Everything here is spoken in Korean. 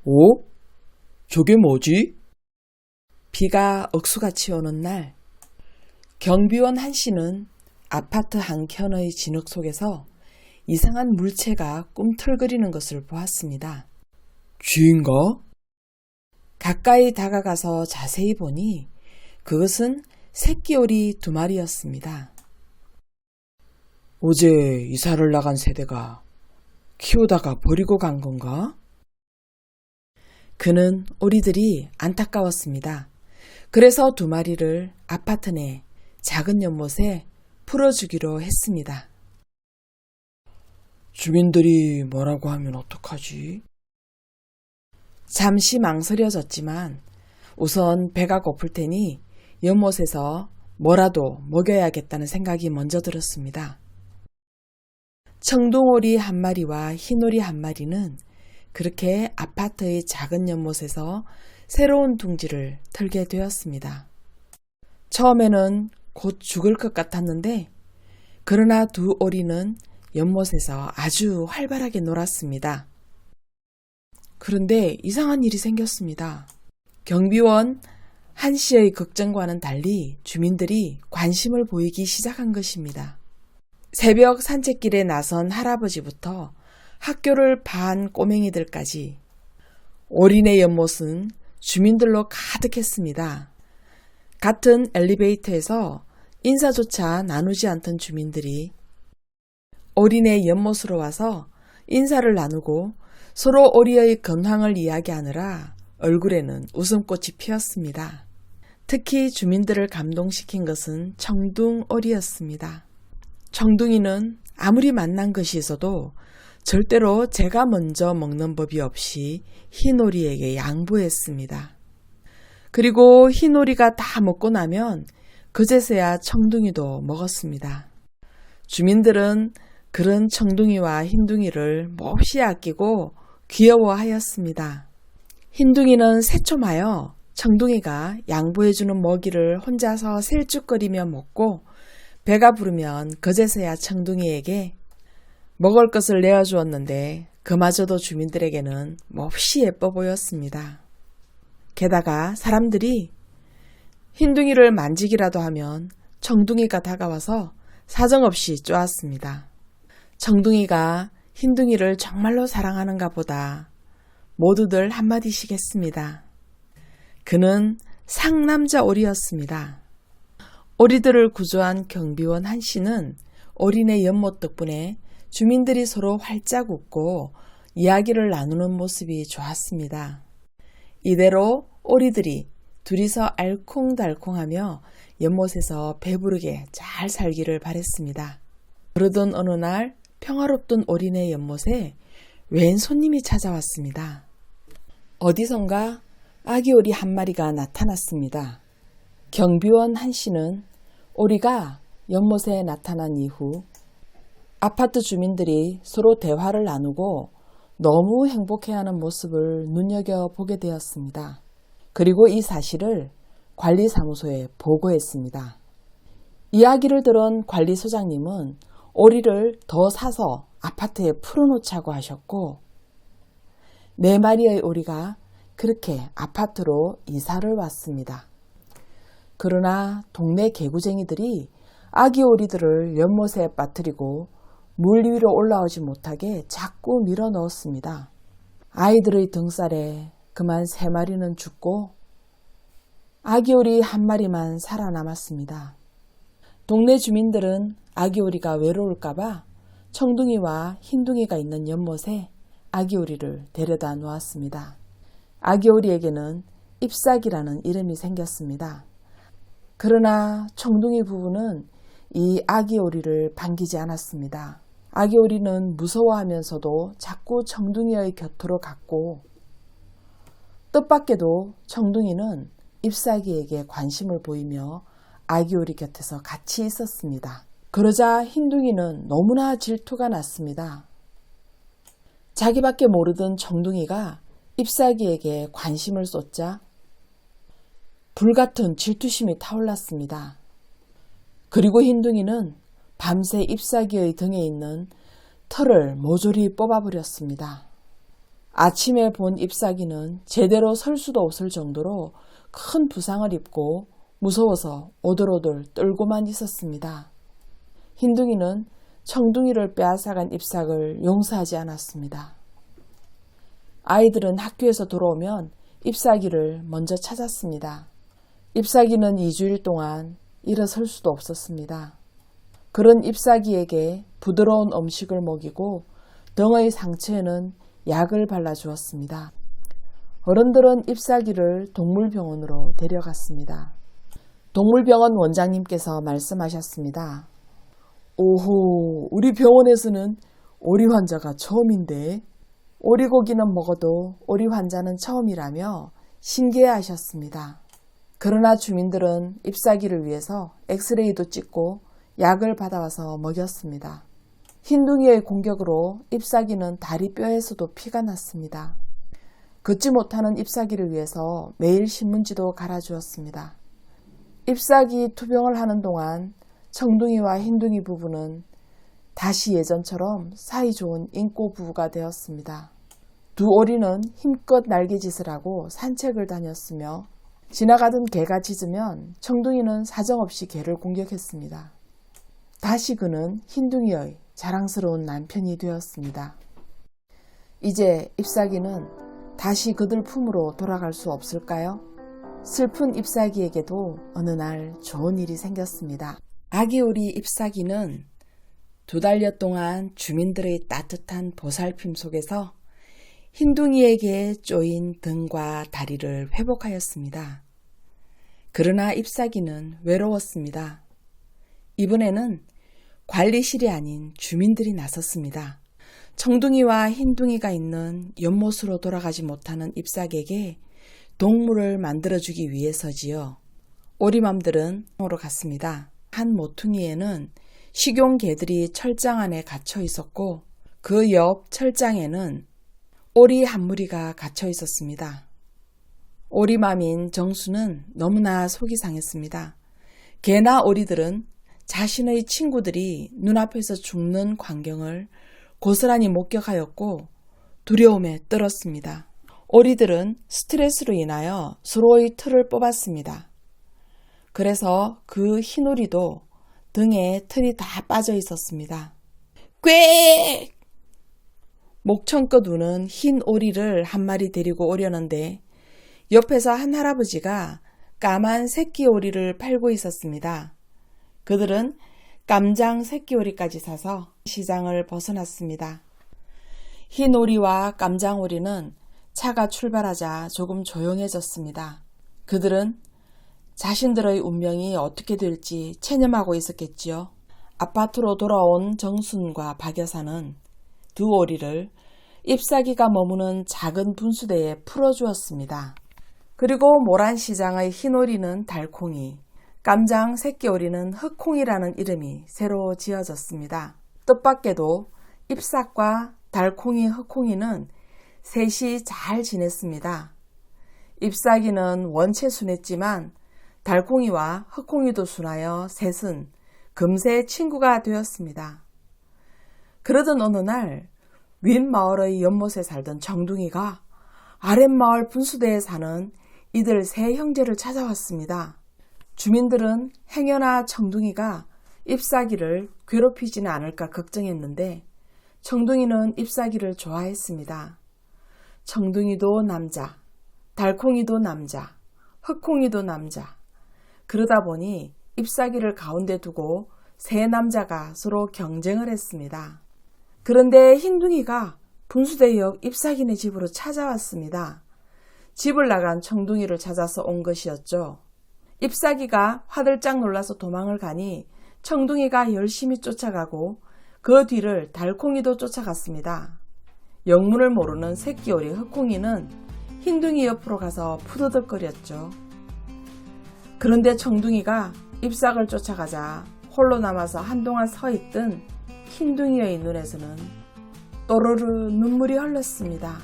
오? 저게 뭐지? 비가 억수같이 오는 날, 경비원 한 씨는 아파트 한켠의 진흙 속에서 이상한 물체가 꿈틀거리는 것을 보았습니다. 쥐인가? 가까이 다가가서 자세히 보니 그것은 새끼오리 2마리였습니다. 어제 이사를 나간 세대가 키우다가 버리고 간 건가? 그는 오리들이 안타까웠습니다. 그래서 2마리를 아파트 내 작은 연못에 풀어주기로 했습니다. 주민들이 뭐라고 하면 어떡하지? 잠시 망설여졌지만 우선 배가 고플 테니 연못에서 뭐라도 먹여야겠다는 생각이 먼저 들었습니다. 청둥오리 1마리와 흰오리 1마리는 그렇게 아파트의 작은 연못에서 새로운 둥지를 털게 되었습니다. 처음에는 곧 죽을 것 같았는데 그러나 2오리는 연못에서 아주 활발하게 놀았습니다. 그런데 이상한 일이 생겼습니다. 경비원 한 씨의 걱정과는 달리 주민들이 관심을 보이기 시작한 것입니다. 새벽 산책길에 나선 할아버지부터 학교를 반 꼬맹이들까지 오리네 연못은 주민들로 가득했습니다. 같은 엘리베이터에서 인사조차 나누지 않던 주민들이 오리네 연못으로 와서 인사를 나누고 서로 오리의 근황을 이야기하느라 얼굴에는 웃음꽃이 피었습니다. 특히 주민들을 감동시킨 것은 청둥오리였습니다. 청둥이는 아무리 만난 것이 있어도 절대로 제가 먼저 먹는 법이 없이 흰오리에게 양보했습니다. 그리고 흰오리가 다 먹고 나면 그제서야 청둥이도 먹었습니다. 주민들은 그런 청둥이와 흰둥이를 몹시 아끼고 귀여워하였습니다. 흰둥이는 새초마여 청둥이가 양보해주는 먹이를 혼자서 셀쭉거리며 먹고 배가 부르면 그제서야 청둥이에게 먹을 것을 내어주었는데 그마저도 주민들에게는 몹시 예뻐 보였습니다. 게다가 사람들이 흰둥이를 만지기라도 하면 청둥이가 다가와서 사정없이 쪼았습니다. 청둥이가 흰둥이를 정말로 사랑하는가 보다 모두들 한마디씩 했습니다. 그는 상남자 오리였습니다. 오리들을 구조한 경비원 한 씨는 오리네 연못 덕분에 주민들이 서로 활짝 웃고 이야기를 나누는 모습이 좋았습니다. 이대로 오리들이 둘이서 알콩달콩하며 연못에서 배부르게 잘 살기를 바랬습니다. 그러던 어느 날 평화롭던 오리네 연못에 웬 손님이 찾아왔습니다. 어디선가 아기 오리 1마리가 나타났습니다. 경비원 한 씨는 오리가 연못에 나타난 이후 아파트 주민들이 서로 대화를 나누고 너무 행복해하는 모습을 눈여겨보게 되었습니다. 그리고 이 사실을 관리사무소에 보고했습니다. 이야기를 들은 관리소장님은 오리를 더 사서 아파트에 풀어놓자고 하셨고 4마리의 오리가 그렇게 아파트로 이사를 왔습니다. 그러나 동네 개구쟁이들이 아기 오리들을 연못에 빠뜨리고 물 위로 올라오지 못하게 자꾸 밀어 넣었습니다. 아이들의 등살에 그만 3마리는 죽고 아기 오리 1마리만 살아남았습니다. 동네 주민들은 아기 오리가 외로울까봐 청둥이와 흰둥이가 있는 연못에 아기 오리를 데려다 놓았습니다. 아기 오리에게는 잎사귀라는 이름이 생겼습니다. 그러나 청둥이 부부는 이 아기 오리를 반기지 않았습니다. 아기 오리는 무서워하면서도 자꾸 청둥이의 곁으로 갔고 뜻밖에도 청둥이는 잎사귀에게 관심을 보이며 아기 오리 곁에서 같이 있었습니다. 그러자 흰둥이는 너무나 질투가 났습니다. 자기밖에 모르던 청둥이가 잎사귀에게 관심을 쏟자 불같은 질투심이 타올랐습니다. 그리고 흰둥이는 밤새 잎사귀의 등에 있는 털을 모조리 뽑아버렸습니다. 아침에 본 잎사귀는 제대로 설 수도 없을 정도로 큰 부상을 입고 무서워서 오들오들 떨고만 있었습니다. 흰둥이는 청둥이를 빼앗아간 잎삭을 용서하지 않았습니다. 아이들은 학교에서 돌아오면 잎사귀를 먼저 찾았습니다. 잎사귀는 2주일 동안 일어설 수도 없었습니다. 그런 잎사귀에게 부드러운 음식을 먹이고 등의 상처에는 약을 발라주었습니다. 어른들은 잎사귀를 동물병원으로 데려갔습니다. 동물병원 원장님께서 말씀하셨습니다. 오호, 우리 병원에서는 오리 환자가 처음인데 오리고기는 먹어도 오리 환자는 처음이라며 신기해하셨습니다. 그러나 주민들은 잎사귀를 위해서 엑스레이도 찍고 약을 받아와서 먹였습니다. 흰둥이의 공격으로 잎사귀는 다리 뼈에서도 피가 났습니다. 걷지 못하는 잎사귀를 위해서 매일 신문지도 갈아주었습니다. 잎사귀 투병을 하는 동안 청둥이와 흰둥이 부부는 다시 예전처럼 사이좋은 인꼬 부부가 되었습니다. 두 오리는 힘껏 날개짓을 하고 산책을 다녔으며 지나가던 개가 짖으면 청둥이는 사정없이 개를 공격했습니다. 다시 그는 흰둥이의 자랑스러운 남편이 되었습니다. 이제 잎사귀는 다시 그들 품으로 돌아갈 수 없을까요? 슬픈 잎사귀에게도 어느 날 좋은 일이 생겼습니다. 아기 오리 잎사귀는 2달여 동안 주민들의 따뜻한 보살핌 속에서 흰둥이에게 쪼인 등과 다리를 회복하였습니다. 그러나 잎사귀는 외로웠습니다. 이번에는 관리실이 아닌 주민들이 나섰습니다. 청둥이와 흰둥이가 있는 연못으로 돌아가지 못하는 잎사귀에게 동물을 만들어주기 위해서지요. 오리맘들은 으로 갔습니다. 한 모퉁이에는 식용개들이 철장 안에 갇혀 있었고 그 옆 철장에는 오리 한 무리가 갇혀 있었습니다. 오리맘인 정수는 너무나 속이 상했습니다. 개나 오리들은 자신의 친구들이 눈앞에서 죽는 광경을 고스란히 목격하였고 두려움에 떨었습니다. 오리들은 스트레스로 인하여 서로의 털을 뽑았습니다. 그래서 그 흰오리도 등에 털이 다 빠져 있었습니다. 꽥! 목청껏 우는 흰 오리를 한 마리 데리고 오려는데 옆에서 한 할아버지가 까만 새끼 오리를 팔고 있었습니다. 그들은 깜장 새끼 오리까지 사서 시장을 벗어났습니다. 흰 오리와 깜장 오리는 차가 출발하자 조금 조용해졌습니다. 그들은 자신들의 운명이 어떻게 될지 체념하고 있었겠지요. 아파트로 돌아온 정순과 박 여사는 두 오리를 잎사귀가 머무는 작은 분수대에 풀어주었습니다. 그리고 모란시장의 흰오리는 달콩이, 깜장 새끼오리는 흑콩이라는 이름이 새로 지어졌습니다. 뜻밖에도 잎삭과 달콩이, 흑콩이는 셋이 잘 지냈습니다. 잎사귀는 원체 순했지만 달콩이와 흑콩이도 순하여 셋은 금세 친구가 되었습니다. 그러던 어느 날 윗마을의 연못에 살던 정둥이가 아랫마을 분수대에 사는 이들 세 형제를 찾아왔습니다. 주민들은 행여나 청둥이가 잎사귀를 괴롭히지는 않을까 걱정했는데 청둥이는 잎사귀를 좋아했습니다. 청둥이도 남자, 달콩이도 남자, 흑콩이도 남자. 그러다 보니 잎사귀를 가운데 두고 세 남자가 서로 경쟁을 했습니다. 그런데 흰둥이가 분수대 옆 잎사귀네 집으로 찾아왔습니다. 집을 나간 청둥이를 찾아서 온 것이었죠. 잎사귀가 화들짝 놀라서 도망을 가니 청둥이가 열심히 쫓아가고 그 뒤를 달콩이도 쫓아갔습니다. 영문을 모르는 새끼오리 흑콩이는 흰둥이 옆으로 가서 푸드덕거렸죠. 그런데 청둥이가 잎삭을 쫓아가자 홀로 남아서 한동안 서 있던 흰둥이의 눈에서는 또르르 눈물이 흘렀습니다.